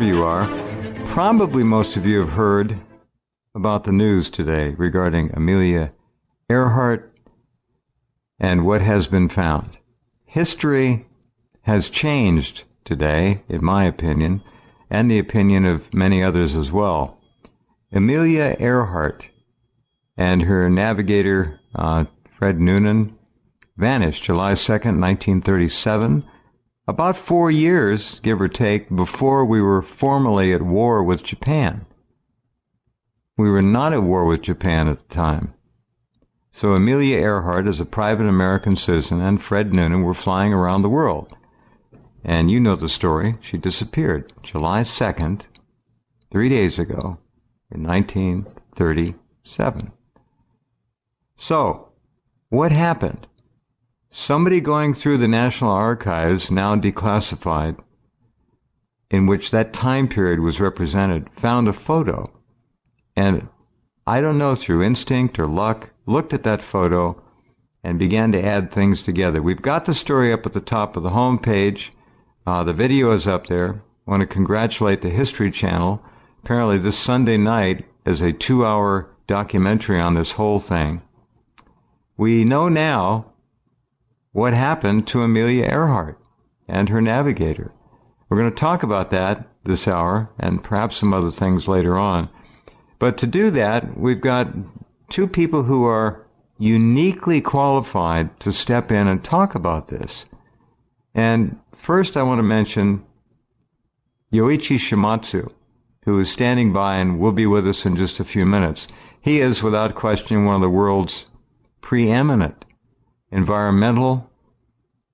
wherever you are. Probably most of you have heard about the news today regarding Amelia Earhart and what has been found. History has changed today, in my opinion, and the opinion of many others as well. Amelia Earhart and her navigator, Fred Noonan, vanished July 2nd, 1937, about 4 years, give or take, before we were formally at war with Japan. We were not at war with Japan at the time. So Amelia Earhart, as a private American citizen, and Fred Noonan were flying around the world. And you know the story. She disappeared July 2nd, 3 days ago, in 1937. So, what happened? Somebody going through the National Archives, now declassified, in which that time period was represented, found a photo. And I don't know, through instinct or luck, looked at that photo and began to add things together. We've got the story up at the top of the home page. The video is up there. I want to congratulate the History Channel. Apparently this Sunday night is a 2-hour documentary on this whole thing. We know now what happened to Amelia Earhart and her navigator. We're going to talk about that this hour and perhaps some other things later on. But to do that, we've got two people who are uniquely qualified to step in and talk about this. And first I want to mention Yoichi Shimatsu, who is standing by and will be with us in just a few minutes. He is, without question, one of the world's preeminent environmental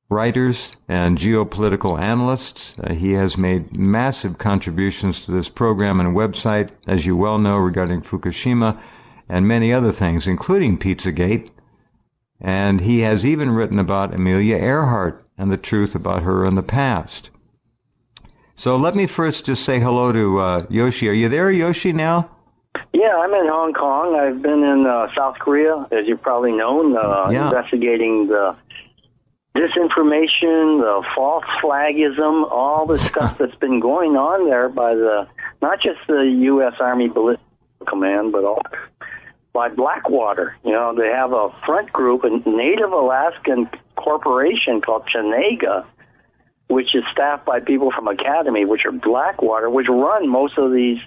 writers and geopolitical analysts. He has made massive contributions to this program and website, as you well know, regarding Fukushima and many other things, including Pizzagate. And he has even written about Amelia Earhart and the truth about her in the past. So let me first just say hello to Yoshi. Are you there, Yoshi, now? Yeah, I'm in Hong Kong. I've been in South Korea, as you've probably known, investigating the disinformation, the false flagism, all the stuff that's been going on there by not just the U.S. Army Ballistic Command, but all by Blackwater. You know, they have a front group, a Native Alaskan corporation called Chenega, which is staffed by people from Academy, which are Blackwater, which run most of these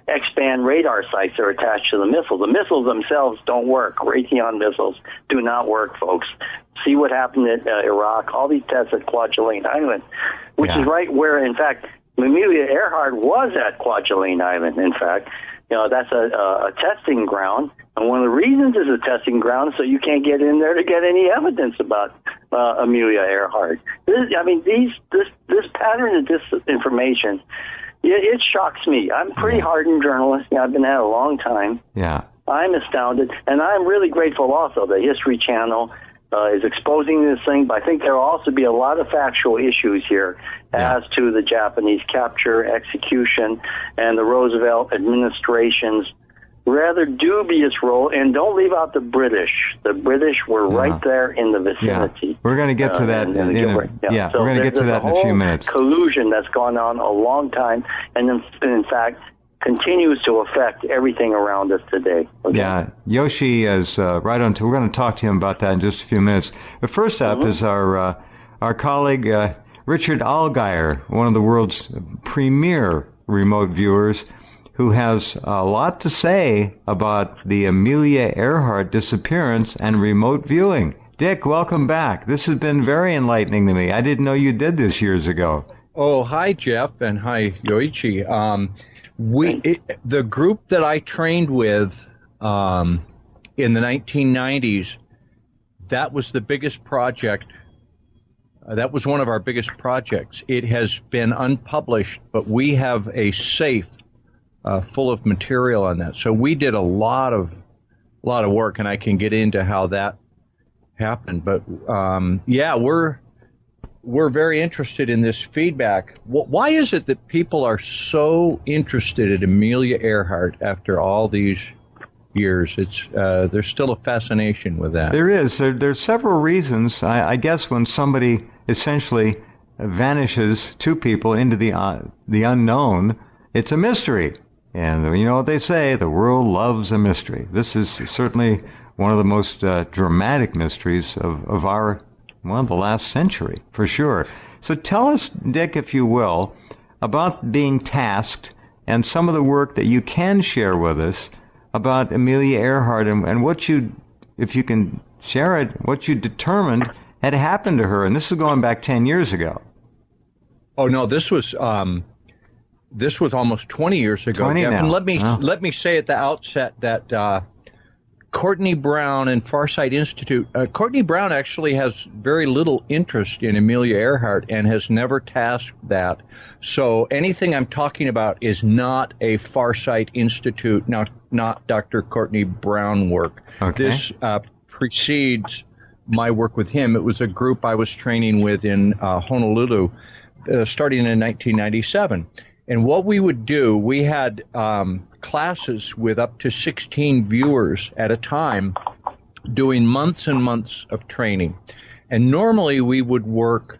X-band radar sites that are attached to the missiles. The missiles themselves don't work. Raytheon missiles do not work, folks. See what happened at Iraq, all these tests at Kwajalein Island, which is right where, in fact, Amelia Earhart was at Kwajalein Island, in fact. You know, that's a testing ground, and one of the reasons it's a testing ground is so you can't get in there to get any evidence about Amelia Earhart. This pattern of disinformation, it shocks me. I'm a pretty hardened journalist. You know, I've been at it a long time. Yeah. I'm astounded, and I'm really grateful also the History Channel is exposing this thing, but I think there will also be a lot of factual issues here as to the Japanese capture, execution, and the Roosevelt administration's rather dubious role. And don't leave out the British. The British were right there in the vicinity. Yeah. We're going to get to that. So we're going to get to that in a few minutes. Collusion that's gone on a long time, and in fact continues to affect everything around us today. Okay? Yeah, Yoshi is right on. We're going to talk to him about that in just a few minutes. But first up is our colleague Richard Allgire, one of the world's premier remote viewers, who has a lot to say about the Amelia Earhart disappearance and remote viewing. Dick, welcome back. This has been very enlightening to me. I didn't know you did this years ago. Oh, hi, Jeff, and hi, Yoichi. The group that I trained with in the 1990s, that was the biggest project. That was one of our biggest projects. It has been unpublished, but we have a safe full of material on that. So we did a lot of work, and I can get into how that happened. But we're very interested in this feedback. Why is it that people are so interested in Amelia Earhart after all these years? There's still a fascination with that. There is. There's several reasons. I guess when somebody essentially vanishes, two people, into the unknown, it's a mystery. And you know what they say, the world loves a mystery. This is certainly one of the most dramatic mysteries of our, well, the last century, for sure. So tell us, Dick, if you will, about being tasked and some of the work that you can share with us about Amelia Earhart and what you, if you can share it, what you determined had happened to her. And this is going back 10 years ago. Oh, no, this was almost 20 years ago. 20 Jeff. now. And let me say at the outset that Courtney Brown and Farsight Institute, Courtney Brown actually has very little interest in Amelia Earhart and has never tasked that. So anything I'm talking about is not a Farsight Institute, not Dr. Courtney Brown work. Okay. This precedes my work with him. It was a group I was training with in Honolulu starting in 1997. And what we would do, we had classes with up to 16 viewers at a time doing months and months of training. And normally we would work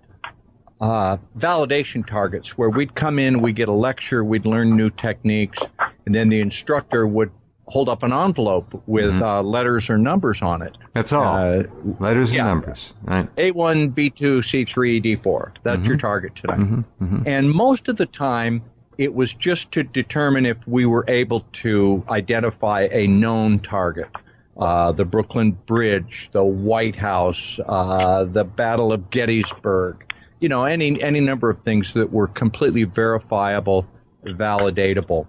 validation targets where we'd come in, we'd get a lecture, we'd learn new techniques, and then the instructor would hold up an envelope with letters or numbers on it. That's all. Letters and numbers. Right. A1, B2, C3, D4. That's your target tonight. And most of the time, it was just to determine if we were able to identify a known target. The Brooklyn Bridge, the White House, the Battle of Gettysburg, you know, any number of things that were completely verifiable, validatable.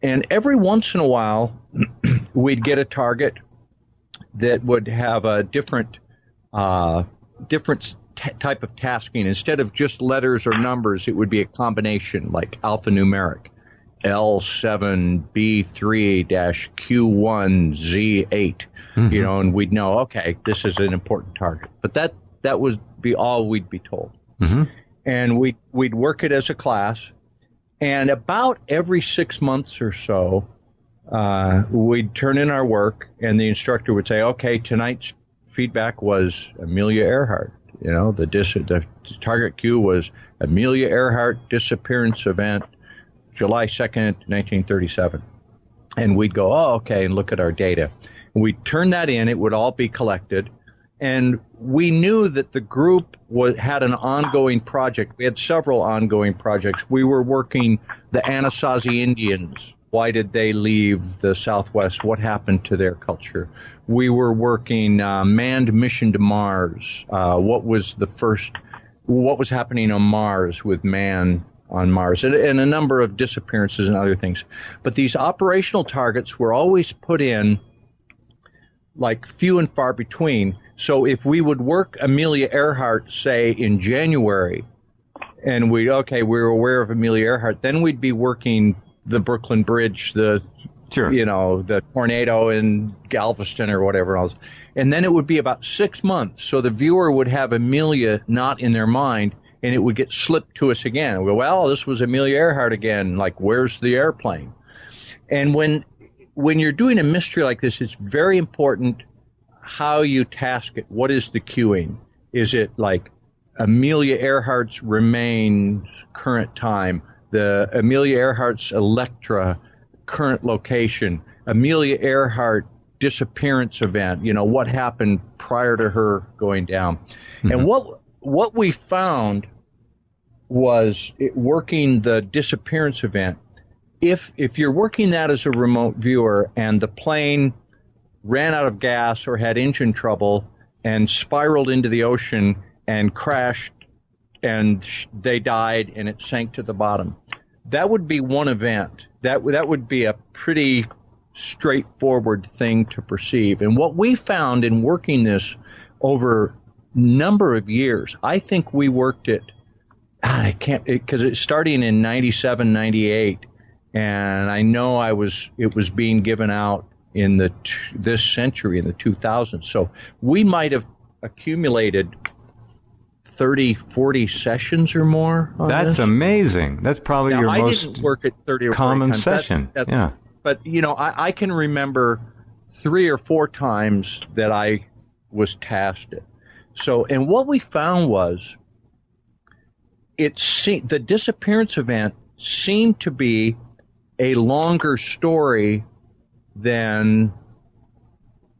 And every once in a while, we'd get a target that would have a different type of tasking. Instead of just letters or numbers, it would be a combination like alphanumeric, L7B3-Q1Z8, you know, and we'd know, okay, this is an important target. But that would be all we'd be told. And we'd work it as a class. And about every 6 months or so, we'd turn in our work, and the instructor would say, okay, tonight's feedback was Amelia Earhart. You know, the target Q was Amelia Earhart disappearance event, July 2nd, 1937. And we'd go, oh, okay, and look at our data. And we'd turn that in. It would all be collected. And we knew that the group had an ongoing project. We had several ongoing projects. We were working the Anasazi Indians. Why did they leave the Southwest? What happened to their culture? We were working manned mission to Mars. What was happening on Mars with man on Mars? And a number of disappearances and other things. But these operational targets were always put in like few and far between. So if we would work Amelia Earhart, say, in January, and we were aware of Amelia Earhart, then we'd be working the Brooklyn Bridge, the tornado in Galveston or whatever else. And then it would be about 6 months. So the viewer would have Amelia not in their mind, and it would get slipped to us again. We go, well, this was Amelia Earhart again. Like, where's the airplane? And when you're doing a mystery like this, it's very important how you task it. What is the cueing? Is it like Amelia Earhart's remains current time, the Amelia Earhart's Electra current location, Amelia Earhart disappearance event, you know, what happened prior to her going down? And what we found was working the disappearance event. If you're working that as a remote viewer and the plane ran out of gas or had engine trouble and spiraled into the ocean and crashed and they died and it sank to the bottom, that would be one event. That would be a pretty straightforward thing to perceive. And what we found in working this over a number of years, I think we worked it, because it's starting in 97, 98, and I know it was being given out in this century, in the 2000s. So we might have accumulated 30, 40 sessions or more on That's this. Amazing. That's probably your I most didn't work at 30 or 40 common times. session. Yeah. But, you know, I can remember 3 or 4 times that I was tasked it. So, and what we found was the disappearance event seemed to be a longer story than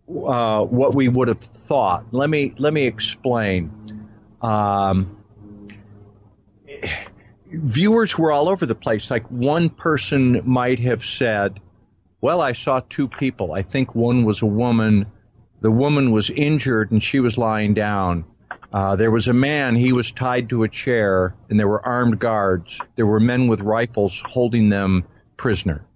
what we would have thought. Let me explain. Viewers were all over the place. Like, one person might have said, well, I saw two people. I think one was a woman. The woman was injured and she was lying down. There was a man, he was tied to a chair, and there were armed guards. There were men with rifles holding them prisoner.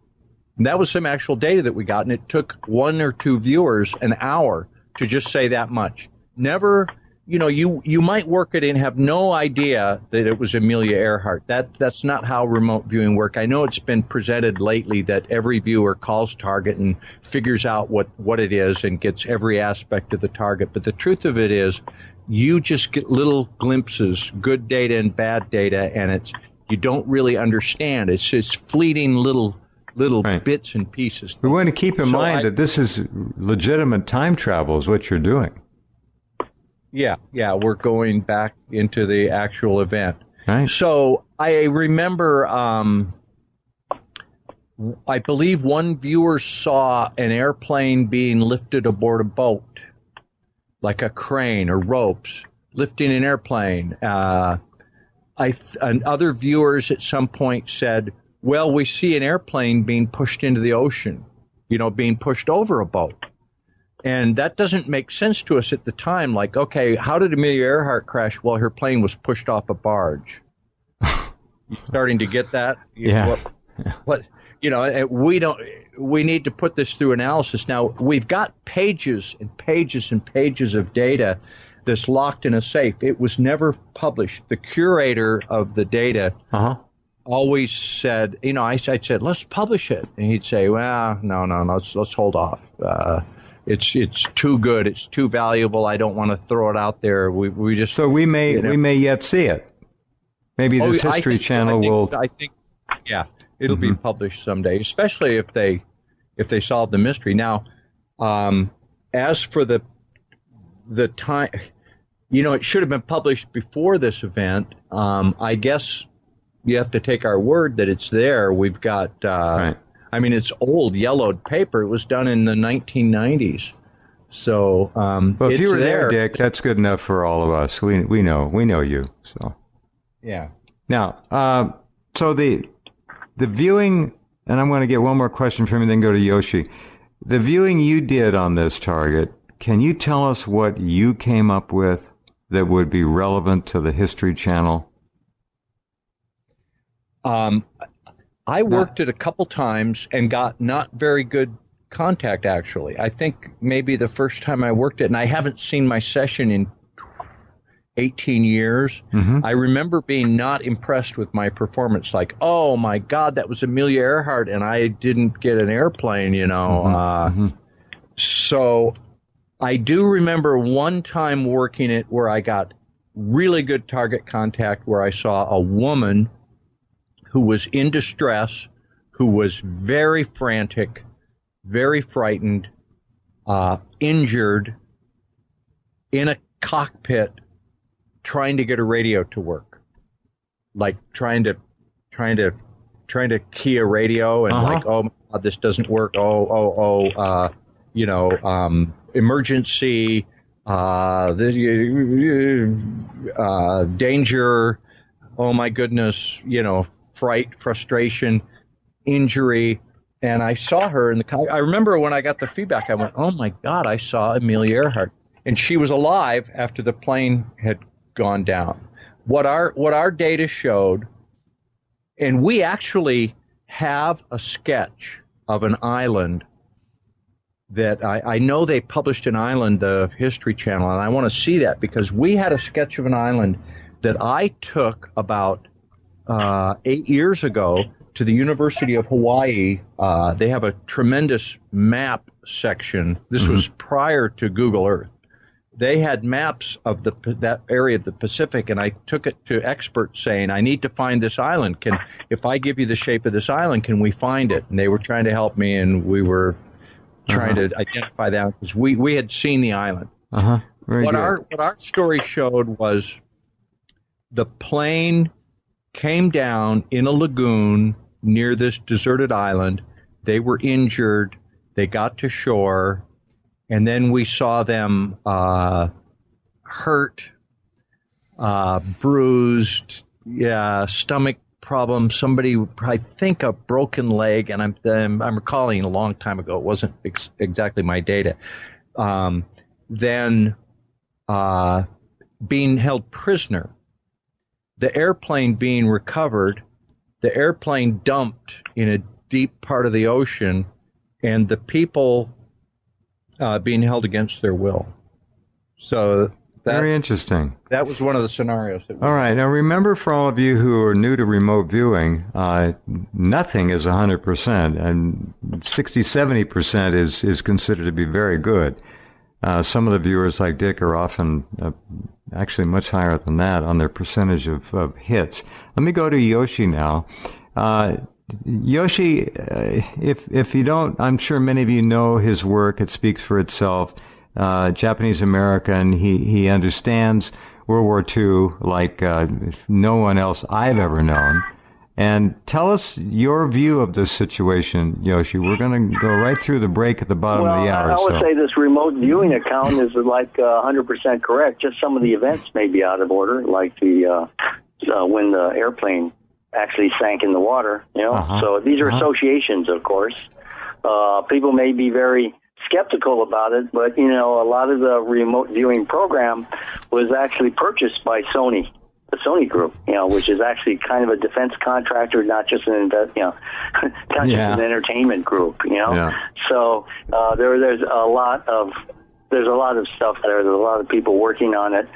And that was some actual data that we got, and it took one or two viewers an hour to just say that much. Never, you might work it and have no idea that it was Amelia Earhart. That's not how remote viewing work. I know it's been presented lately that every viewer calls target and figures out what it is and gets every aspect of the target. But the truth of it is, you just get little glimpses, good data and bad data, and you don't really understand. It's just fleeting little right. Bits and pieces. We want to keep in mind that this is legitimate time travel is what you're doing. Yeah, we're going back into the actual event. Right. So I remember, I believe one viewer saw an airplane being lifted aboard a boat, like a crane or ropes, lifting an airplane. And other viewers at some point said, well, we see an airplane being pushed into the ocean, being pushed over a boat. And that doesn't make sense to us at the time. Like, okay, how did Amelia Earhart crash? Well, her plane was pushed off a barge. You starting to get that? Yeah. We need to put this through analysis. Now, we've got pages and pages and pages of data that's locked in a safe. It was never published. The curator of the data always said, I said, let's publish it. And he'd say, well, no, let's hold off. It's too good. It's too valuable. I don't want to throw it out there. We just so we may yet see it. Maybe this History Channel will. I think, it'll be published someday, especially if they solve the mystery. Now, as for the time, it should have been published before this event. I guess you have to take our word that it's there. We've got. Right. I mean, it's old, yellowed paper. It was done in the 1990s. So, well, if you were there, Dick, that's good enough for all of us. We know you. So, yeah. Now, so the viewing, and I'm going to get one more question from you, then go to Yoichi. The viewing you did on this target, can you tell us what you came up with that would be relevant to the History Channel? I worked it a couple times and got not very good contact, actually. I think maybe the first time I worked it, and I haven't seen my session in 18 years, I remember being not impressed with my performance. Like, oh, my God, that was Amelia Earhart, and I didn't get an airplane, So I do remember one time working it where I got really good target contact, where I saw a woman who was in distress, who was very frantic, very frightened, injured, in a cockpit, trying to get a radio to work, like trying to key a radio, and like, oh my God, this doesn't work. Emergency, danger. Oh my goodness, fright, frustration, injury. And I saw her in the. I remember when I got the feedback, I went, "Oh my God, I saw Amelia Earhart," and she was alive after the plane had gone down. What our data showed, and we actually have a sketch of an island that I know they published an island, the History Channel, and I want to see that because we had a sketch of an island that I took about 8 years ago to the University of Hawaii. They have a tremendous map section. This was prior to Google Earth. They had maps of that area of the Pacific, and I took it to experts saying, I need to find this island. If I give you the shape of this island, can we find it? And they were trying to help me, and we were trying to identify that because we had seen the island. What our story showed was the plane came down in a lagoon near this deserted island. They were injured. They got to shore, and then we saw them hurt, bruised, stomach problems. Somebody, I think, a broken leg, and I'm recalling a long time ago. It wasn't exactly my data. Then being held prisoner, the airplane being recovered, the airplane dumped in a deep part of the ocean, and the people being held against their will. So very interesting. That was one of the scenarios. All right. Now, remember, for all of you who are new to remote viewing, nothing is 100%, and 60-70% is considered to be very good. Some of the viewers, like Dick, are often actually much higher than that on their percentage of hits. Let me go to Yoichi now. Yoichi, if you don't, I'm sure many of you know his work. It speaks for itself. Japanese American. He understands World War II like no one else I've ever known. And tell us your view of this situation, Yoichi. We're going to go right through the break at the bottom of the hour. I would say this remote viewing account is like 100% correct. Just some of the events may be out of order, like the when the airplane actually sank in the water. So these are associations, of course. People may be very skeptical about it, but a lot of the remote viewing program was actually purchased by Sony. The Sony Group, which is actually kind of a defense contractor, not just an an entertainment group, So there's a lot of stuff there. There's a lot of people working on it.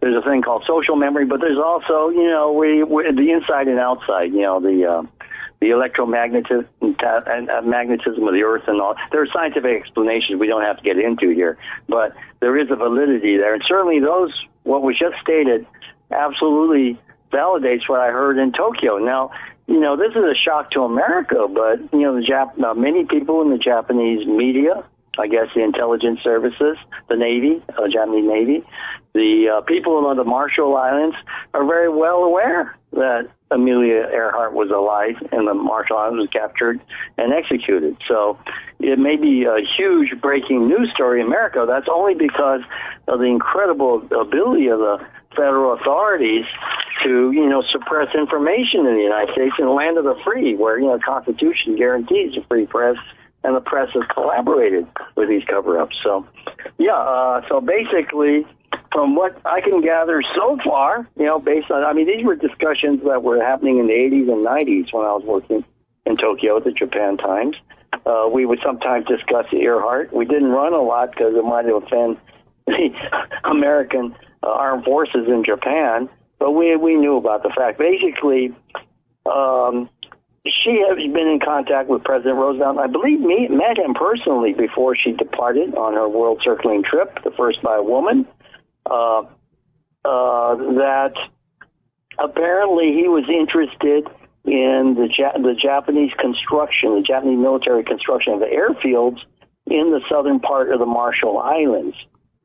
There's a thing called social memory, but there's also the inside and outside. The electromagnetism and magnetism of the Earth and all. There are scientific explanations we don't have to get into here, but there is a validity there, and certainly what was just stated absolutely validates what I heard in Tokyo. Now, this is a shock to America, but many people in the Japanese media, I guess the intelligence services, the Navy, Japanese Navy, the people of the Marshall Islands are very well aware that Amelia Earhart was alive and the Marshall Islands was captured and executed. So it may be a huge breaking news story in America. That's only because of the incredible ability of the federal authorities to, suppress information in the United States, in the land of the free, where, the Constitution guarantees a free press, and the press has collaborated with these cover-ups. So, so basically, from what I can gather so far, based on, these were discussions that were happening in the 80s and 90s when I was working in Tokyo at the Japan Times. We would sometimes discuss the Earhart. We didn't run a lot because it might offend the American armed forces in Japan, but we knew about the fact. Basically, she has been in contact with President Roosevelt. I believe met him personally before she departed on her world circling trip, the first by a woman. That apparently he was interested in the Japanese construction, the Japanese military construction of the airfields in the southern part of the Marshall Islands.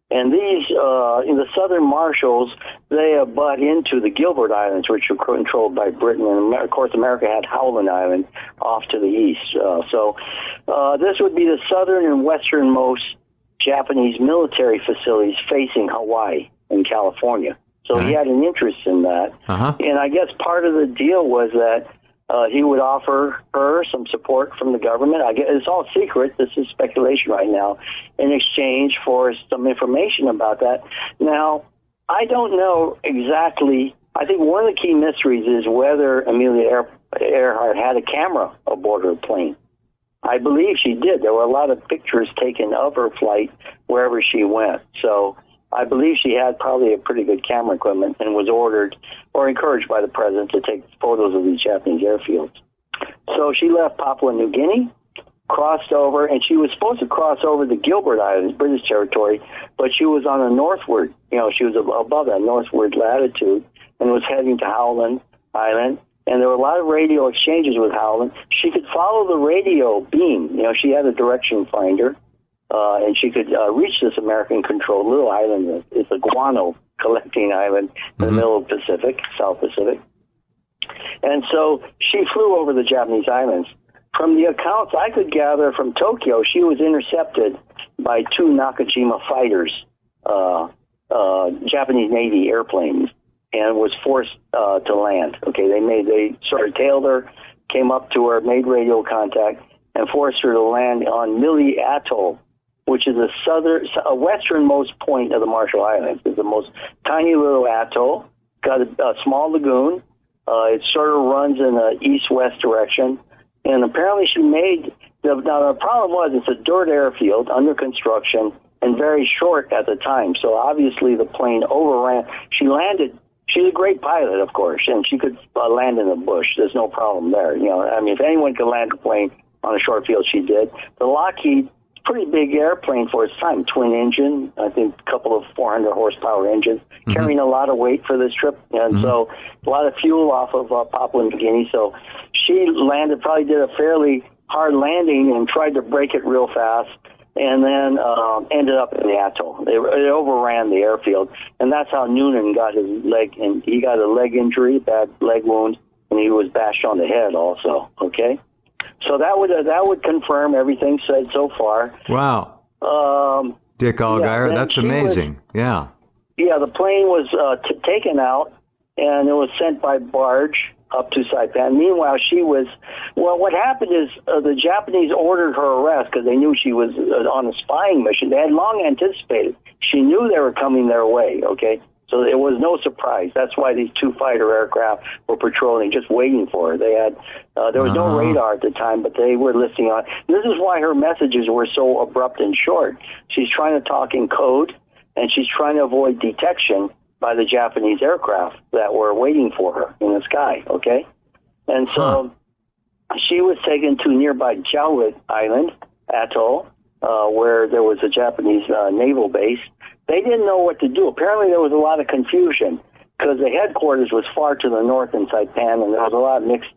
And these, in the southern Marshalls, they butt into the Gilbert Islands, which were controlled by Britain. And, of course, America had Howland Island off to the east. So this would be the southern and westernmost Japanese military facilities facing Hawaii and California. So he had an interest in that. And I guess part of the deal was that he would offer her some support from the government. I guess it's all secret. This is speculation right now. In exchange for some information about that. Now, I don't know exactly. I think one of the key mysteries is whether Amelia Earhart had a camera aboard her plane. I believe she did. There were a lot of pictures taken of her flight wherever she went. So I believe she had probably a pretty good camera equipment and was ordered or encouraged by the president to take photos of these Japanese airfields. So she left Papua New Guinea, crossed over, and she was supposed to cross over the Gilbert Islands, British territory, but she was on a northward, she was above that northward latitude and was heading to Howland Island. And there were a lot of radio exchanges with Howland. She could follow the radio beam. She had a direction finder. And she could reach this American-controlled little island. It's a guano collecting island in the middle of the Pacific, South Pacific. And so she flew over the Japanese islands. From the accounts I could gather from Tokyo, she was intercepted by two Nakajima fighters, Japanese Navy airplanes, and was forced to land. Okay, they sort of tailed her, came up to her, made radio contact, and forced her to land on Mili Atoll, which is a westernmost point of the Marshall Islands. It's the most tiny little atoll, got a small lagoon. It sort of runs in an east-west direction. And apparently she made, now the problem was it's a dirt airfield under construction and very short at the time. So obviously the plane overran. She landed, she's a great pilot, of course, and she could land in the bush. There's no problem there. I mean, if anyone could land a plane on a short field, she did. The Lockheed, pretty big airplane for its time, twin engine, I think a couple of 400 horsepower engines, carrying a lot of weight for this trip, and so a lot of fuel off of Papua New Guinea. So she landed, probably did a fairly hard landing and tried to break it real fast, and then ended up in the atoll. It overran the airfield, and that's how Noonan got his leg, and he got a leg injury, bad leg wound, and he was bashed on the head also, okay? So that would confirm everything said so far. Wow. Dick Allgire, that's amazing. Yeah, the plane was taken out, and it was sent by barge up to Saipan. Meanwhile, what happened is the Japanese ordered her arrest because they knew she was on a spying mission. They had long anticipated. She knew they were coming their way, okay? So it was no surprise. That's why these two fighter aircraft were patrolling, just waiting for her. They had there was no radar at the time, but they were listening on. This is why her messages were so abrupt and short. She's trying to talk in code, and she's trying to avoid detection by the Japanese aircraft that were waiting for her in the sky, okay? And so she was taken to nearby Jowett Island, Atoll, where there was a Japanese naval base. They didn't know what to do. Apparently there was a lot of confusion because the headquarters was far to the north in Saipan, and there was a lot of mixed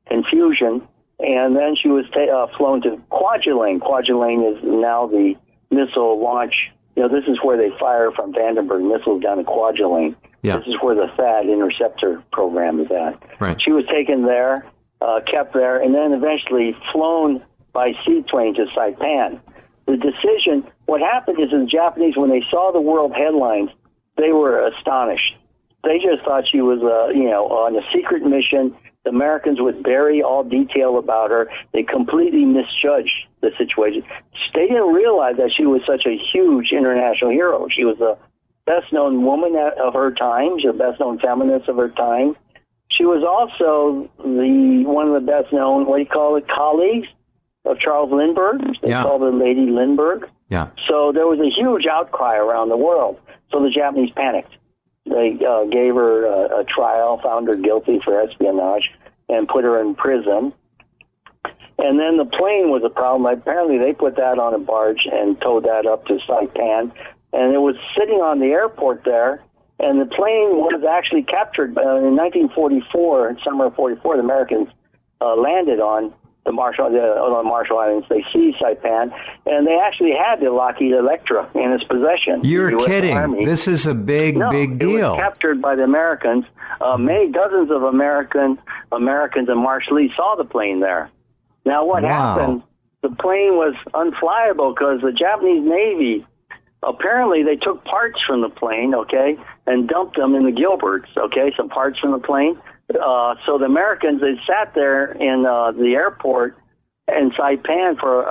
confusion. And then she was flown to Kwajalein. Kwajalein is now the missile launch. This is where they fire from Vandenberg missiles down to Kwajalein. Yeah. This is where the THAAD interceptor program is at. Right. She was taken there, kept there, and then eventually flown by seaplane to Saipan. The decision, what happened is the Japanese, when they saw the world headlines, they were astonished. They just thought she was, on a secret mission. The Americans would bury all detail about her. They completely misjudged the situation. They didn't realize that she was such a huge international hero. She was the best-known woman of her time. She was the best-known feminist of her time. She was also one of the best-known, colleagues of Charles Lindbergh. They called her Lady Lindbergh. Yeah. So there was a huge outcry around the world. So the Japanese panicked. They gave her a trial, found her guilty for espionage, and put her in prison. And then the plane was a problem. Apparently they put that on a barge and towed that up to Saipan. And it was sitting on the airport there. And the plane was actually captured in 1944, summer of 44. The Americans landed on the Marshall Islands. They seized Saipan, and they actually had the Lockheed Electra in its possession. You're kidding. Army. This is a big deal. It was captured by the Americans. Many dozens of Americans and Marshal Lee saw the plane there. Now, what happened, the plane was unflyable because the Japanese Navy, apparently they took parts from the plane, okay, and dumped them in the Gilberts, okay, some parts from the plane. So the Americans, they sat there in the airport in Saipan for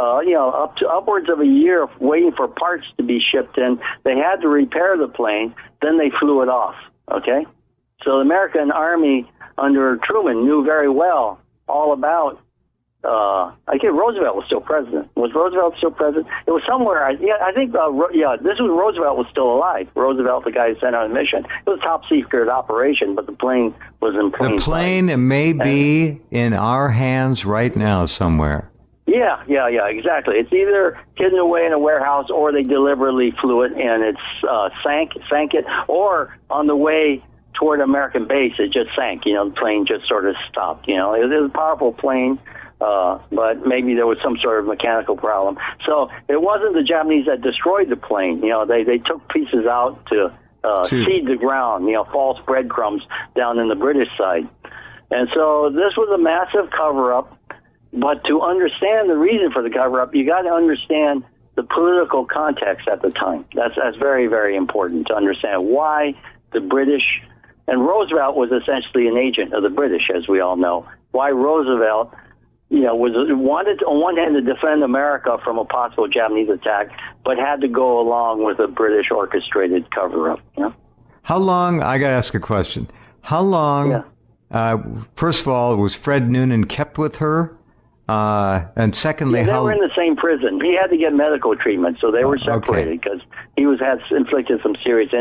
upwards of a year waiting for parts to be shipped in. They had to repair the plane, then they flew it off, okay? So the American Army under Truman knew very well all about I think Roosevelt was still president. Was Roosevelt still president? It was somewhere. I think. This was Roosevelt was still alive. Roosevelt, the guy who sent on a mission. It was a top secret operation, but the plane was in plain sight. The plane may be in our hands right now somewhere. Yeah, exactly. It's either hidden away in a warehouse, or they deliberately flew it and it's sank it, or on the way toward American base, it just sank. The plane just sort of stopped. It was a powerful plane. But maybe there was some sort of mechanical problem. So it wasn't the Japanese that destroyed the plane. They took pieces out to seed the ground, false breadcrumbs down in the British side. And so this was a massive cover-up. But to understand the reason for the cover-up, you got to understand the political context at the time. That's very, very important to understand why the British, and Roosevelt was essentially an agent of the British, as we all know. Why Roosevelt, wanted to, on one hand, to defend America from a possible Japanese attack, but had to go along with a British orchestrated cover-up. How long? I got to ask a question. How long? First of all, was Fred Noonan kept with her? And secondly, they were in the same prison. He had to get medical treatment, so they were separated because he had inflicted some serious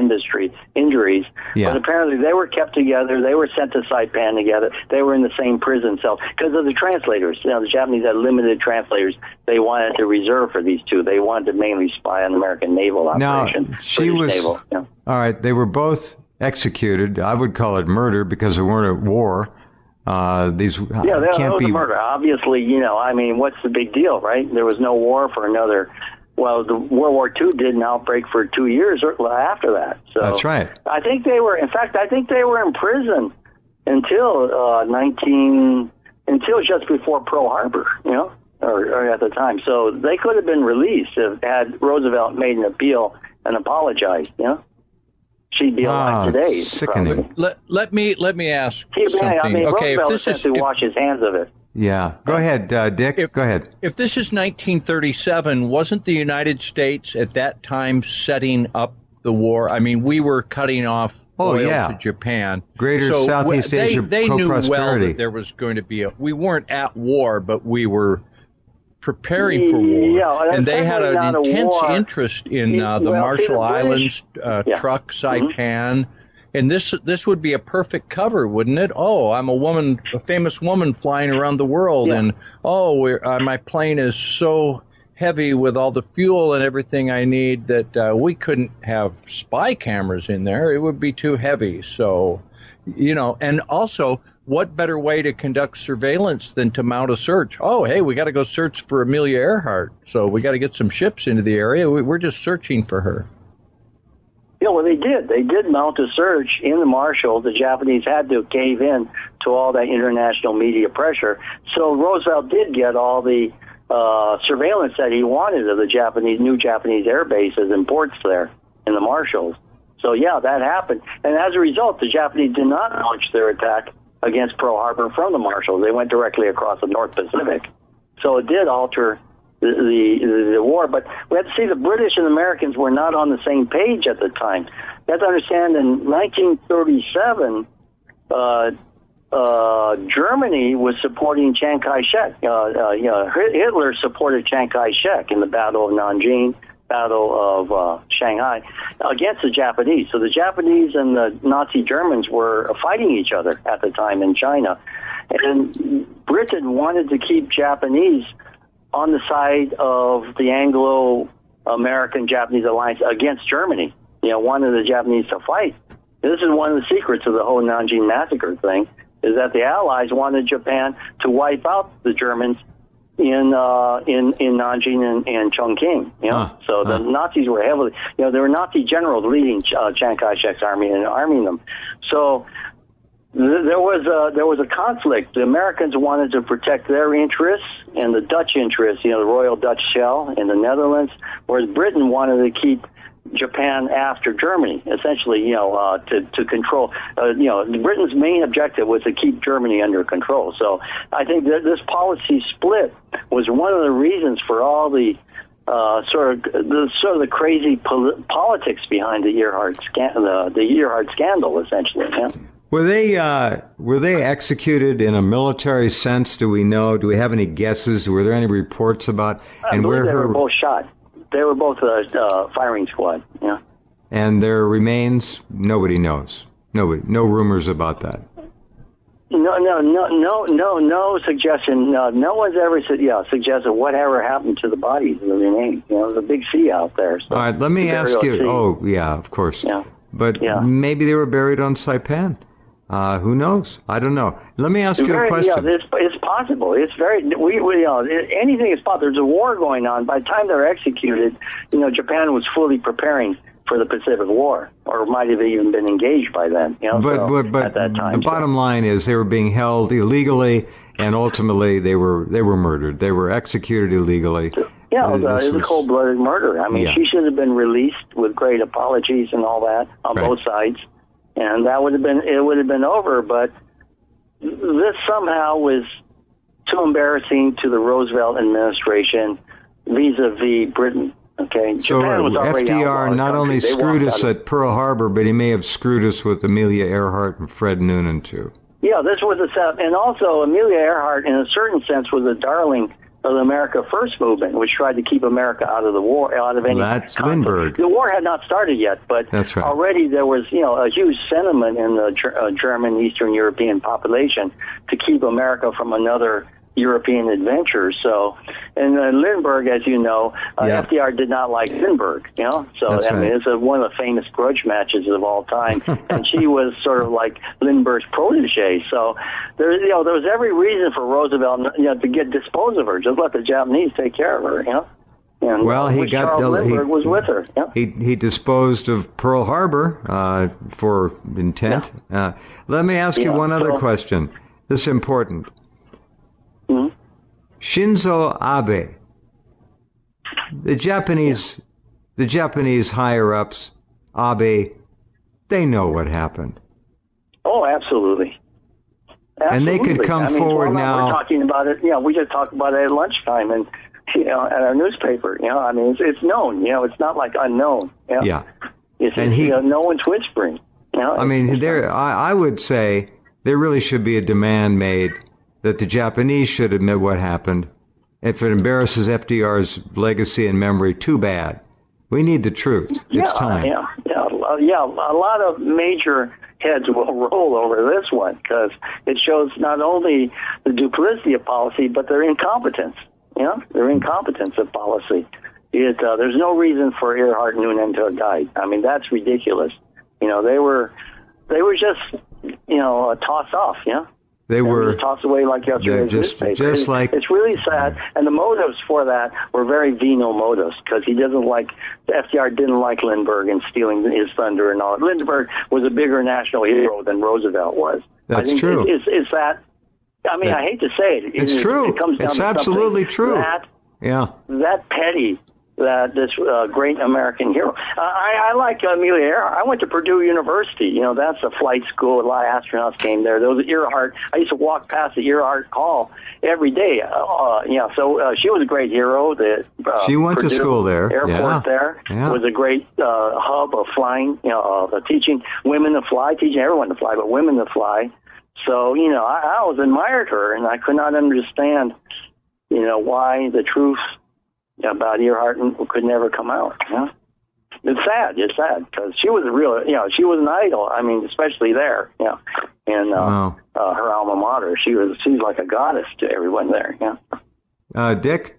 injuries. Yeah. But apparently they were kept together. They were sent to Saipan together. They were in the same prison cell because of the translators. The Japanese had limited translators. They wanted to reserve for these two. They wanted to mainly spy on American naval operations. Now, she was naval. Yeah. All right. They were both executed. I would call it murder because they weren't at war. That was a murder. Obviously, what's the big deal, right? There was no war for another. Well, the World War II didn't outbreak for 2 years after that. So that's right. I think they were. In fact, I think they were in prison until just before Pearl Harbor. Or at the time. So they could have been released had Roosevelt made an appeal and apologized. She'd be alive today. Sickening. Let me ask something. Okay, Roosevelt essentially washed his hands of it. Yeah. Go ahead, Dick. Go ahead. If this is 1937, wasn't the United States at that time setting up the war? I mean, we were cutting off oil to Japan. Greater Southeast Asia they knew well prosperity. that there was going to be we weren't at war, but we were preparing for war, and they had an intense interest in the Marshall Islands, Truk, Saipan, and this would be a perfect cover, wouldn't it? Oh, I'm a famous woman flying around the world, and my plane is so heavy with all the fuel and everything I need that we couldn't have spy cameras in there; it would be too heavy. So, and also, what better way to conduct surveillance than to mount a search? Oh, hey, we got to go search for Amelia Earhart, so we got to get some ships into the area. We're just searching for her. Yeah, well, they did. They did mount a search in the Marshall. The Japanese had to cave in to all that international media pressure. So Roosevelt did get all the surveillance that he wanted of the new Japanese air bases and ports there in the Marshalls. So, yeah, that happened. And as a result, the Japanese did not launch their attack against Pearl Harbor from the Marshalls. They went directly across the North Pacific. So it did alter the war. But we have to see the British and Americans were not on the same page at the time. You have to understand in 1937, Germany was supporting Chiang Kai-shek. Hitler supported Chiang Kai-shek in the Battle of Nanjing, Battle of Shanghai, against the Japanese. So the Japanese and the Nazi Germans were fighting each other at the time in China. And Britain wanted to keep Japanese on the side of the Anglo-American-Japanese alliance against Germany. Wanted the Japanese to fight. This is one of the secrets of the whole Nanjing massacre thing, is that the Allies wanted Japan to wipe out the Germans in Nanjing and Chongqing, So the Nazis were heavily, there were Nazi generals leading Chiang Kai-shek's army and arming them. So there was a conflict. The Americans wanted to protect their interests and the Dutch interests, the Royal Dutch Shell in the Netherlands, whereas Britain wanted to keep Japan after Germany, essentially, to control. Britain's main objective was to keep Germany under control. So I think that this policy split was one of the reasons for all the sort of the crazy politics behind the Earhart scandal, essentially. Yeah. Were they executed in a military sense? Do we know? Do we have any guesses? Were there any reports about? And where they were both shot. They were both a firing squad. Yeah. And their remains, nobody knows. Nobody. No rumors about that. No suggestion. No one's ever suggested whatever happened to the bodies of the remains. There's a big sea out there. So all right, let me ask you. Oh, yeah, of course. Yeah. But maybe they were buried on Saipan. Who knows? I don't know. Let me ask you a question. It's possible. It's very. Anything is possible. There's a war going on. By the time they're executed, Japan was fully preparing for the Pacific War, or might have even been engaged by then. But at that time, the bottom line is they were being held illegally, and ultimately they were murdered. They were executed illegally. Yeah, it was a cold-blooded murder. I mean, she should have been released with great apologies and all that on both sides, and it would have been over. But this somehow was too embarrassing to the Roosevelt administration vis-a-vis Britain. Okay, so Japan was already FDR not only screwed us at Pearl Harbor, but he may have screwed us with Amelia Earhart and Fred Noonan too. Yeah, this was a setup, and also Amelia Earhart, in a certain sense, was a darling of the America First movement, which tried to keep America out of the war, out of any. That's conflict. Lindbergh. The war had not started yet, but that's right. Already there was, a huge sentiment in the German, Eastern European population to keep America from another European adventure. So, and Lindbergh, as you know, FDR did not like Lindbergh, So, That's mean, it's one of the famous grudge matches of all time. And she was sort of like Lindbergh's protege. So, there was every reason for Roosevelt, to dispose of her. Just let the Japanese take care of her, And Charles Lindbergh was with her. He disposed of Pearl Harbor for intent. Yeah. Let me ask you one other question. This is important. Mm-hmm. Shinzo Abe, the Japanese higher ups, Abe, they know what happened. Oh, absolutely. And they could come forward now. We're talking about it. We just talked about it at lunchtime, and at our newspaper. It's known. It's not like unknown. Yeah. No one's whispering. I would say there really should be a demand made that the Japanese should admit what happened. If it embarrasses FDR's legacy and memory, too bad. We need the truth. It's time. A lot of major heads will roll over this one because it shows not only the duplicity of policy, but their incompetence. Their incompetence of policy. There's no reason for Earhart and Noonan to have died. I mean, that's ridiculous. They were just, tossed off, They were tossed away like yesterday's newspaper. Just like it's really sad, and the motives for that were very venal motives because FDR didn't like Lindbergh and stealing his thunder and all. Lindbergh was a bigger national hero than Roosevelt was. That's true. Is that? I mean, I hate to say it. It's true. It comes down it's to absolutely true. That petty. That this great American hero. I like Amelia Earhart. I went to Purdue University. That's a flight school. A lot of astronauts came there. There was Earhart. I used to walk past the Earhart Hall every day. So she was a great hero. She went Purdue to school there. Airport there was a great hub of flying. Teaching women to fly, teaching everyone to fly, but women to fly. So I always admired her, and I could not understand why the truth about Earhart could never come out. It's sad because she was a real, she was an idol. I mean, especially there, and her alma mater. She's like a goddess to everyone there. Dick,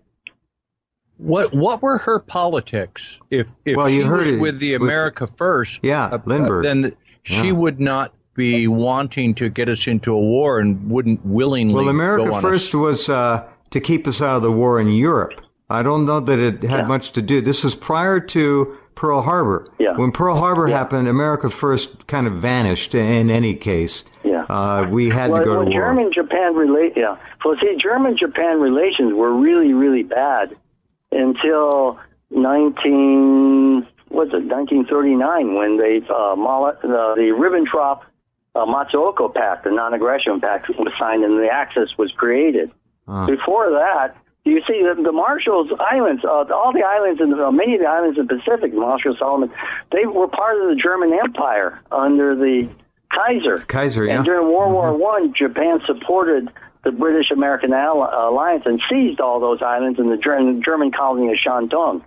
what were her politics? If she was with the America First, Lindbergh, then she would not be wanting to get us into a war and wouldn't willingly. Well, America First was to keep us out of the war in Europe. I don't know that it had much to do. This was prior to Pearl Harbor. Yeah. When Pearl Harbor happened, America First kind of vanished in any case. Yeah. We had to go to war. German-Japan German-Japan relations were really, really bad until 1939 when the Ribbentrop-Matsuoka Pact, the non-aggression pact, was signed and the Axis was created. Before that, you see, the Marshall Islands, all the islands, many of the islands in the Pacific, Marshall Solomon, they were part of the German Empire under the Kaiser. And during World War I, Japan supported the British-American alliance and seized all those islands in the German colony of Shandong.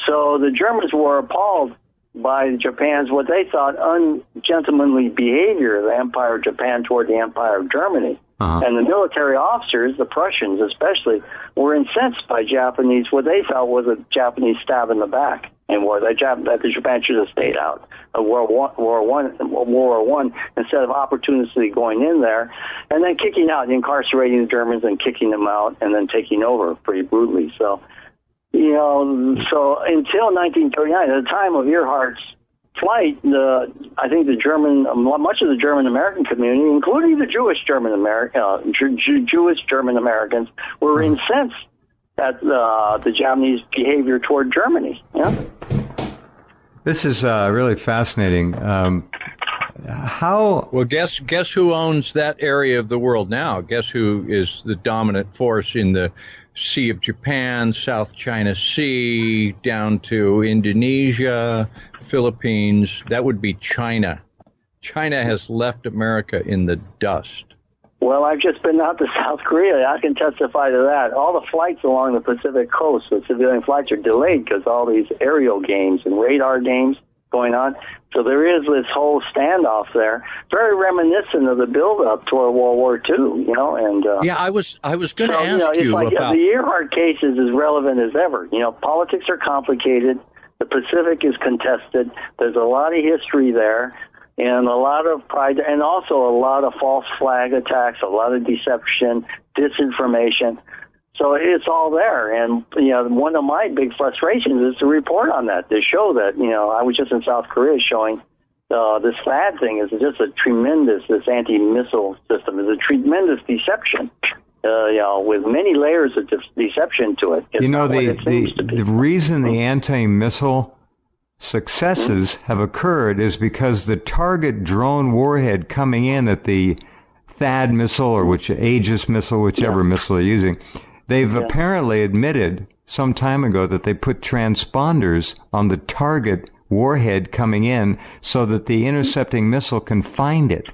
So the Germans were appalled by Japan's, what they thought, ungentlemanly behavior of the Empire of Japan toward the Empire of Germany. And the military officers, the Prussians especially, were incensed by Japanese, what they felt was a Japanese stab in the back, and that the Japan should have stayed out of World War I instead of opportunistically going in there and then kicking out, incarcerating the Germans and kicking them out and then taking over pretty brutally. So, so until 1939, at the time of Earhart's flight, I think much of the German American community, including the Jewish German Americans, were incensed at the Japanese behavior toward Germany. Yeah. This is really fascinating. Well, guess who owns that area of the world now? Guess who is the dominant force in the Sea of Japan, South China Sea, down to Indonesia, Philippines? That would be China. China has left America in the dust. Well, I've just been out to South Korea. I can testify to that. All the flights along the Pacific coast, the civilian flights, are delayed because all these aerial games and radar games going on. So there is this whole standoff there, very reminiscent of the build-up toward World War II, you know. And yeah, I was going to ask it's you like, about the Earhart case is as relevant as ever. You know, politics are complicated. The Pacific is contested. There's a lot of history there, and a lot of pride, and also a lot of false flag attacks, a lot of deception, disinformation. So it's all there. And, you know, one of my big frustrations is to report on that, to show that, you know, I was just in South Korea showing this THAAD thing is just a tremendous, this anti-missile system is a tremendous deception, you know, with many layers of deception to it. It's you know, the reason the anti-missile successes have occurred is because the target drone warhead coming in at the THAAD missile or Aegis missile, whichever missile they're using, they've apparently admitted some time ago that they put transponders on the target warhead coming in so that the intercepting missile can find it.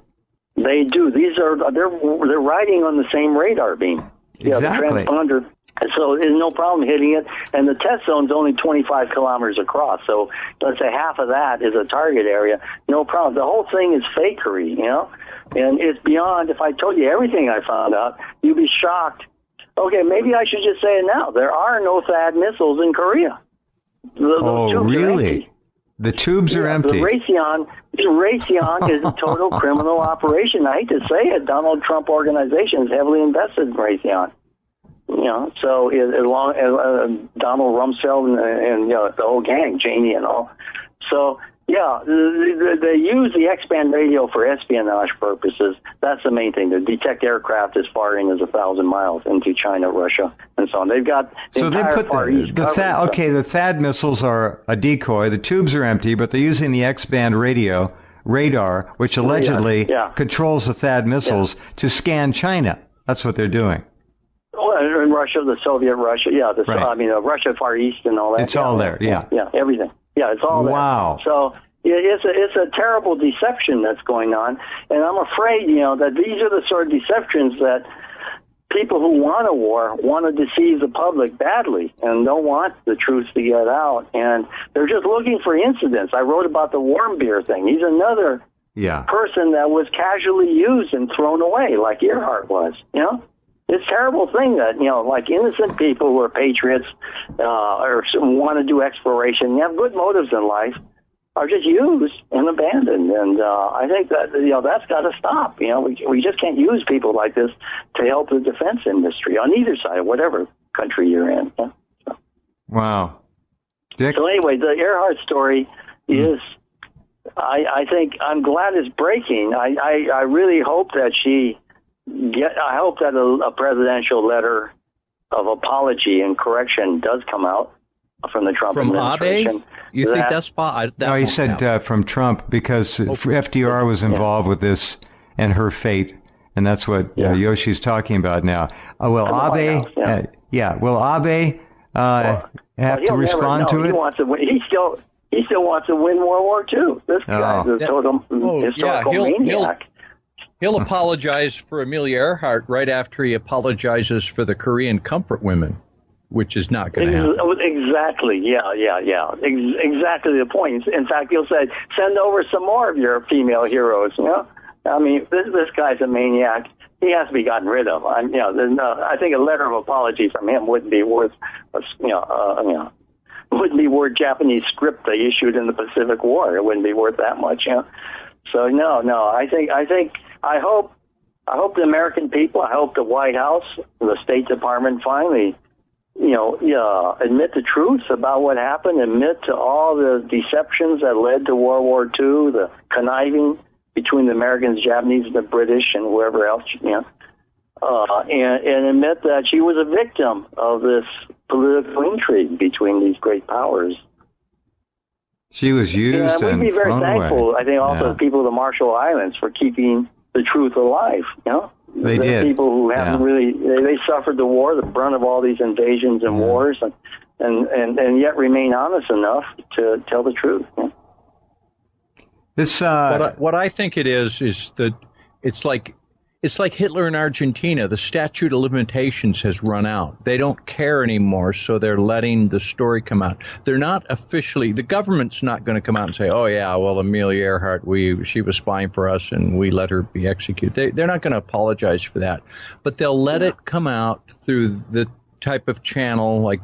They do. They're riding on the same radar beam. Exactly. The transponder. So there's no problem hitting it. And the test zone's only 25 kilometers across. So let's say half of that is a target area. No problem. The whole thing is fakery, you know? And it's beyond, if I told you everything I found out, you'd be shocked. Okay, maybe I should just say it now. There are no THAAD missiles in Korea. Really? The tubes are empty. The Raytheon is a total criminal operation. I hate to say it. Donald Trump organization is heavily invested in Raytheon. You know, so as long as Donald Rumsfeld and you know, the whole gang, Cheney and all. So yeah, they use the X-band radio for espionage purposes. That's the main thing. To detect aircraft as far in as 1,000 miles into China, Russia, and so on. They've got so they put the THAAD. Okay, the THAAD missiles are a decoy. The tubes are empty, but they're using the X-band radar, which allegedly controls the THAAD missiles to scan China. That's what they're doing. Well, in Russia, the Soviet Russia, I mean, Russia, Far East, and all that. It's all there, yeah, everything. Yeah, it's all there. Wow. So it's a terrible deception that's going on, and I'm afraid, you know, that these are the sort of deceptions that people who want a war want to deceive the public badly and don't want the truth to get out, and they're just looking for incidents. I wrote about the warm beer thing. He's another person that was casually used and thrown away, like Earhart was, you know? It's a terrible thing that, you know, like innocent people who are patriots or want to do exploration, you have good motives in life, are just used and abandoned. And I think that, you know, that's got to stop. You know, we just can't use people like this to help the defense industry on either side, whatever country you're in. Yeah? So. Wow. Dick? So anyway, the Earhart story is, I think, I'm glad it's breaking. I really hope that I hope that a presidential letter of apology and correction does come out from the Trump administration. Abe? You think that's possible? No, he said from Trump because FDR was involved with this and her fate, and that's what Yoshi's talking about now. Will Abe? Will Abe have to respond to it? He wants to win. He still wants to win World War II. This guy is a total historical maniac. He'll apologize for Amelia Earhart right after he apologizes for the Korean comfort women, which is not going to happen. Exactly. Exactly the point. In fact, he'll say, send over some more of your female heroes. You know, I mean, this guy's a maniac. He has to be gotten rid of. I think a letter of apology from him wouldn't be worth, wouldn't be worth Japanese script they issued in the Pacific War. It wouldn't be worth that much. You know? So no. I hope the American people, I hope the White House, the State Department finally admit the truth about what happened, admit to all the deceptions that led to World War II, the conniving between the Americans, Japanese, and the British, and whoever else, and admit that she was a victim of this political intrigue between these great powers. She was used and we'd be very thankful, away. I think, also the people of the Marshall Islands for keeping the truth alive, They did. People who haven't really, they suffered the war, the brunt of all these invasions and wars, and yet remain honest enough to tell the truth. This what I think it is that it's like Hitler in Argentina. The statute of limitations has run out. They don't care anymore, so they're letting the story come out. They're not officially, the government's not going to come out and say, oh yeah, well, Amelia Earhart, she was spying for us and we let her be executed. They're not going to apologize for that, but they'll let it come out through the type of channel like,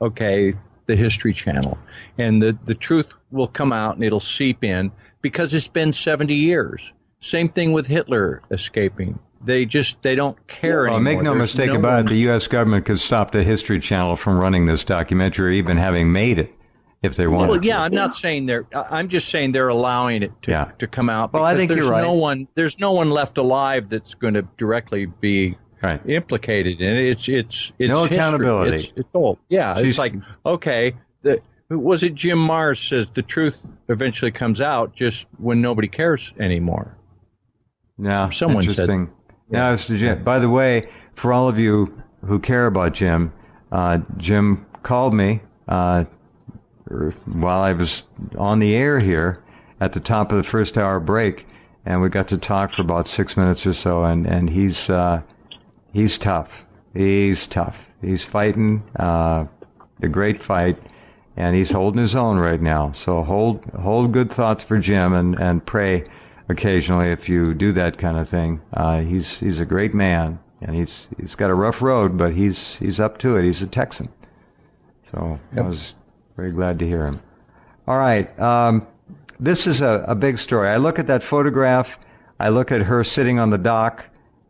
okay, the History Channel, and the truth will come out and it'll seep in because it's been 70 years. Same thing with Hitler escaping. They don't care anymore. Make no mistake about it, the U.S. government could stop the History Channel from running this documentary, even having made it, if they wanted. Well, yeah, I'm not saying I'm just saying they're allowing it to come out. Well, I think you're right. There's no one left alive that's going to directly be implicated in it. It's no history. accountability. It's old. Yeah, it's like, okay, was it Jim Marrs says the truth eventually comes out just when nobody cares anymore. Yeah, someone interesting. Said, yeah. By the way, for all of you who care about Jim, Jim called me while I was on the air here at the top of the first hour break, and we got to talk for about 6 minutes or so. And he's tough. He's tough. He's fighting a great fight, and he's holding his own right now. So hold good thoughts for Jim and pray occasionally if you do that kind of thing. He's a great man, and he's got a rough road, but he's up to it. He's a Texan. So I was very glad to hear him. All right. This is a big story. I look at that photograph. I look at her sitting on the dock.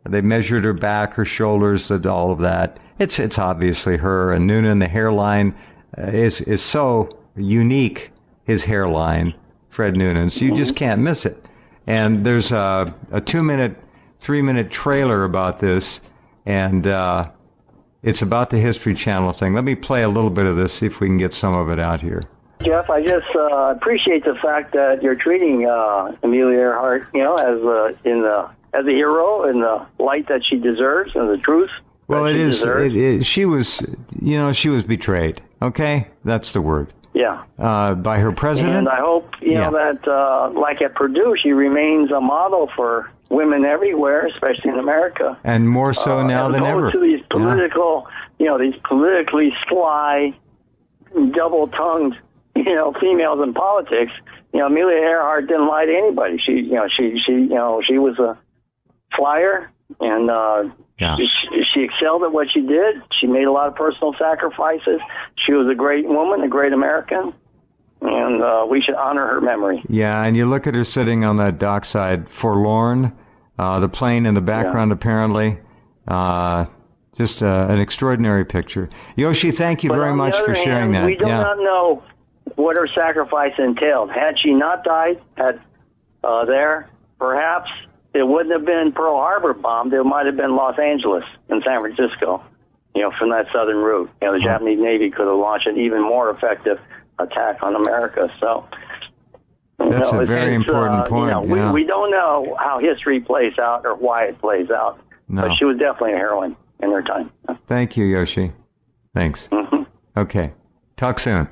They measured her back, her shoulders, all of that. It's obviously her. And Noonan, the hairline is so unique, his hairline, Fred Noonan's. You just can't miss it. And there's a 2-minute, 3-minute trailer about this, and it's about the History Channel thing. Let me play a little bit of this, see if we can get some of it out here. Jeff, I just appreciate the fact that you're treating Amelia Earhart, as a hero in the light that she deserves and the truth. Well, she was betrayed. Okay, that's the word. Yeah. By her president. And I hope, that, like at Purdue, she remains a model for women everywhere, especially in America. And more so now than ever. To these political, these politically sly, double-tongued, females in politics. Amelia Earhart didn't lie to anybody. She was a flyer, and she excelled at what she did. She made a lot of personal sacrifices. She was a great woman, a great American, and we should honor her memory. Yeah, and you look at her sitting on that dockside, forlorn, the plane in the background apparently. Just an extraordinary picture. Yoichi, thank you very much for sharing that. We do not know what her sacrifice entailed. Had she not died there, perhaps it wouldn't have been Pearl Harbor bombed. It might have been Los Angeles and San Francisco, from that southern route. The Japanese Navy could have launched an even more effective attack on America. So that's a very important point. We don't know how history plays out or why it plays out. No. But she was definitely a heroine in her time. Thank you, Yoichi. Thanks. Mm-hmm. Okay. Talk soon.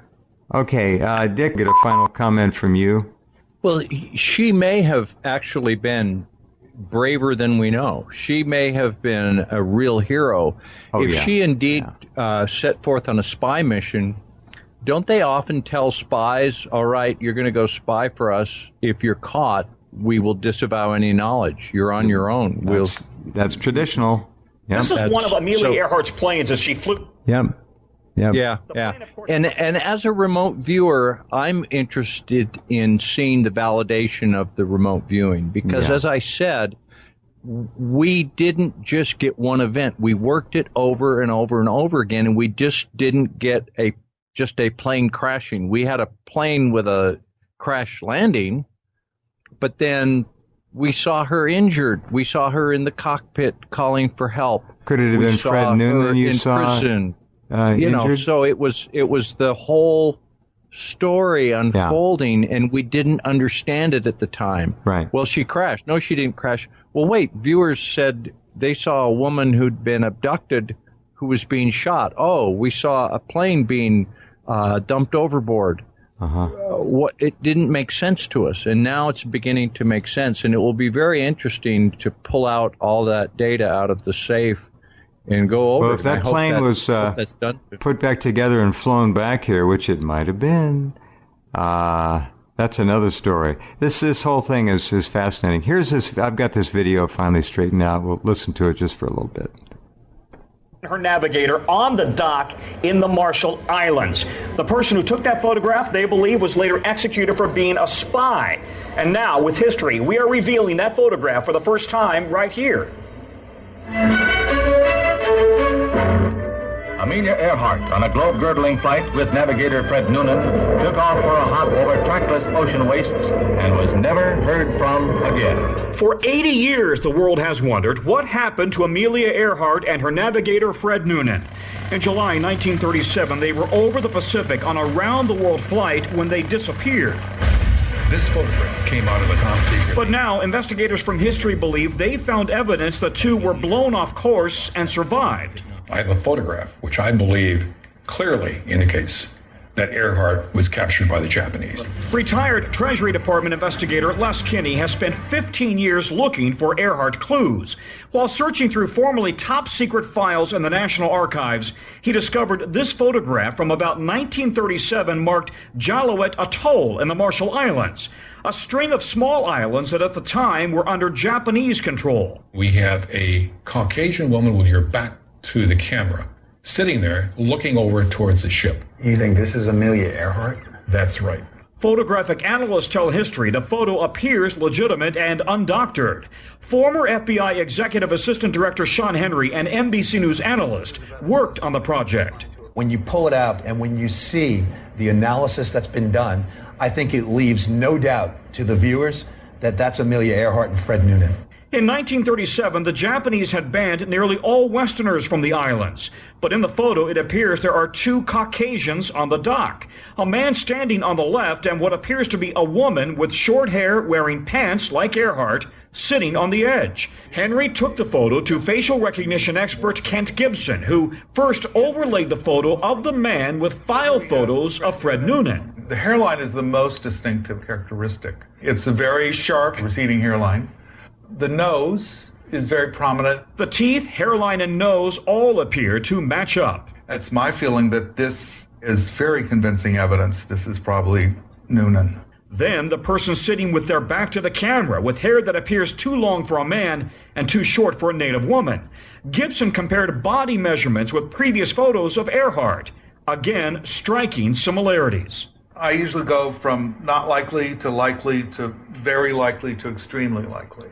Okay, Dick, get a final comment from you. Well, she may have actually been braver than we know. She may have been a real hero. If she indeed set forth on a spy mission, don't they often tell spies, all right, you're going to go spy for us. If you're caught, we will disavow any knowledge. You're on your own. That's traditional. Yep. This is one of Amelia Earhart's planes as she flew. Yep. Yeah. And as a remote viewer, I'm interested in seeing the validation of the remote viewing because, as I said, we didn't just get one event. We worked it over and over and over again, and we just didn't get just a plane crashing. We had a plane with a crash landing, but then we saw her injured. We saw her in the cockpit calling for help. Could it have been Fred Noonan you saw? Prison. Injured? So it was the whole story unfolding, and we didn't understand it at the time. Right. Well, she crashed. No, she didn't crash. Well, wait, viewers said they saw a woman who'd been abducted who was being shot. Oh, we saw a plane being dumped overboard. It didn't make sense to us, and now it's beginning to make sense, and it will be very interesting to pull out all that data out of the safe and go over. Well, if that plane was put back together and flown back here, which it might have been, that's another story. This whole thing is fascinating. Here's this. I've got this video finally straightened out. We'll listen to it just for a little bit. Her navigator on the dock in the Marshall Islands. The person who took that photograph, they believe, was later executed for being a spy. And now, with history, we are revealing that photograph for the first time right here. Amelia Earhart, on a globe-girdling flight with navigator Fred Noonan, took off for a hop over trackless ocean wastes and was never heard from again. For 80 years, the world has wondered what happened to Amelia Earhart and her navigator Fred Noonan. In July 1937, they were over the Pacific on a round-the-world flight when they disappeared. This photograph came out of a top secret. But now, investigators from history believe they found evidence the two were blown off course and survived. I have a photograph which I believe clearly indicates that Earhart was captured by the Japanese. Retired Treasury Department investigator Les Kinney has spent 15 years looking for Earhart clues. While searching through formerly top-secret files in the National Archives, he discovered this photograph from about 1937 marked Jalowet Atoll in the Marshall Islands, a string of small islands that at the time were under Japanese control. We have a Caucasian woman with her back to the camera, sitting there looking over towards the ship. You think this is Amelia Earhart? That's right. Photographic analysts tell history the photo appears legitimate and undoctored. Former FBI Executive Assistant Director Sean Henry and NBC News analyst worked on the project. When you pull it out and when you see the analysis that's been done, I think it leaves no doubt to the viewers that that's Amelia Earhart and Fred Noonan. In 1937, the Japanese had banned nearly all Westerners from the islands. But in the photo, it appears there are two Caucasians on the dock. A man standing on the left and what appears to be a woman with short hair wearing pants like Earhart sitting on the edge. Henry took the photo to facial recognition expert Kent Gibson, who first overlaid the photo of the man with file photos of Fred Noonan. The hairline is the most distinctive characteristic. It's a very sharp receding hairline. The nose is very prominent. The teeth, hairline, and nose all appear to match up. It's my feeling that this is very convincing evidence. This is probably Noonan. Then the person sitting with their back to the camera, with hair that appears too long for a man and too short for a native woman. Gibson compared body measurements with previous photos of Earhart. Again, striking similarities. I usually go from not likely to very likely to extremely likely.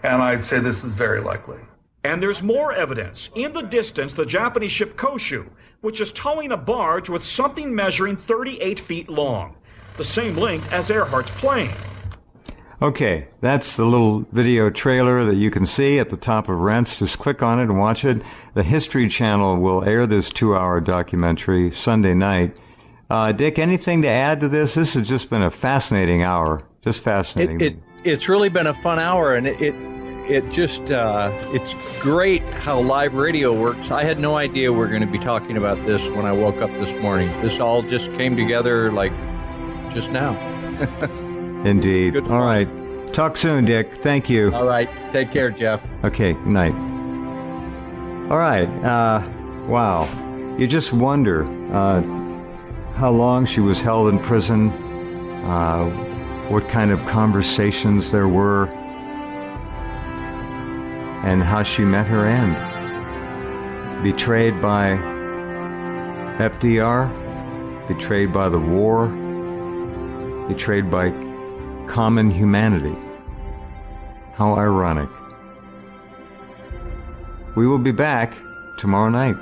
And I'd say this is very likely. And there's more evidence. In the distance, the Japanese ship Koshu, which is towing a barge with something measuring 38 feet long, the same length as Earhart's plane. Okay, that's the little video trailer that you can see at the top of Rense. Just click on it and watch it. The History Channel will air this 2-hour documentary Sunday night. Dick, anything to add to this? This has just been a fascinating hour. Just fascinating. It's really been a fun hour, and it's great how live radio works. I had no idea we were going to be talking about this when I woke up this morning. This all just came together like just now. Indeed. All right. Talk soon, Dick. Thank you. All right. Take care, Jeff. Okay. Good night. All right. Wow. You just wonder how long she was held in prison, what kind of conversations there were, and how she met her end. Betrayed by FDR, betrayed by the war, betrayed by common humanity. How ironic. We will be back tomorrow night.